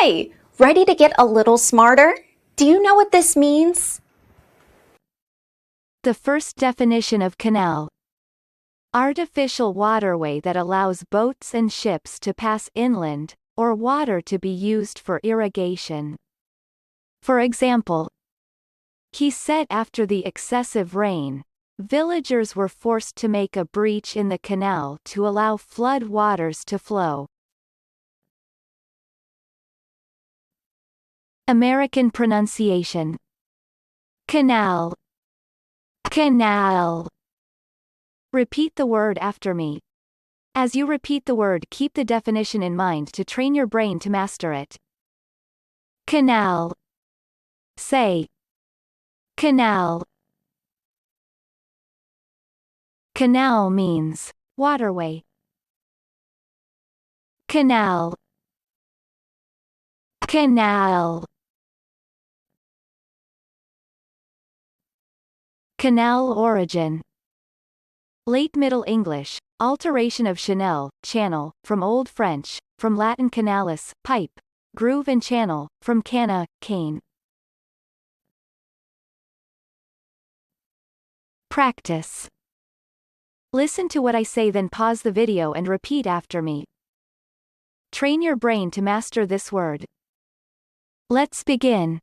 Hi! Ready to get a little smarter? Do you know what this means? The first definition of canal. Artificial waterway that allows boats and ships to pass inland, or water to be used for irrigation. For example, he said after the excessive rain, villagers were forced to make a breach in the canal to allow flood waters to flow. American pronunciation. Canal. Canal. Repeat the word after me. As you repeat the word, keep the definition in mind to train your brain to master it. Canal. Say. Canal. Canal means waterway. Canal. Canal. Canal origin. Late Middle English, alteration of chanel, channel, from Old French, from Latin canalis, pipe, groove and channel, from cana, cane. Practice. Listen to what I say, then pause the video and repeat after me. Train your brain to master this word. Let's begin.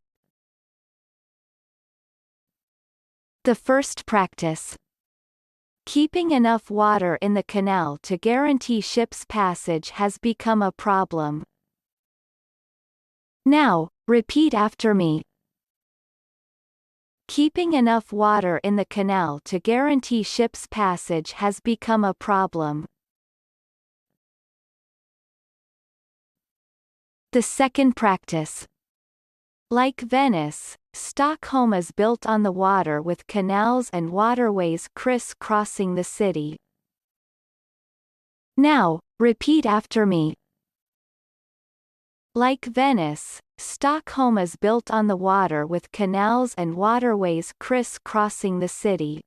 The first practice. Keeping enough water in the canal to guarantee ships' passage has become a problem. Now, repeat after me. Keeping enough water in the canal to guarantee ships' passage has become a problem. The second practice. Like Venice, Stockholm is built on the water with canals and waterways criss-crossing the city. Now, repeat after me. Like Venice, Stockholm is built on the water with canals and waterways criss-crossing the city.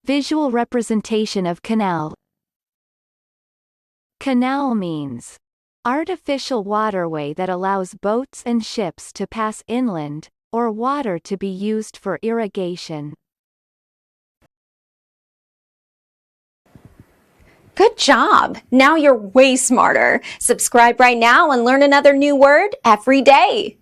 Visual representation of canal. Canal means artificial waterway that allows boats and ships to pass inland, or water to be used for irrigation. Good job! Now you're way smarter. Subscribe right now and learn another new word every day.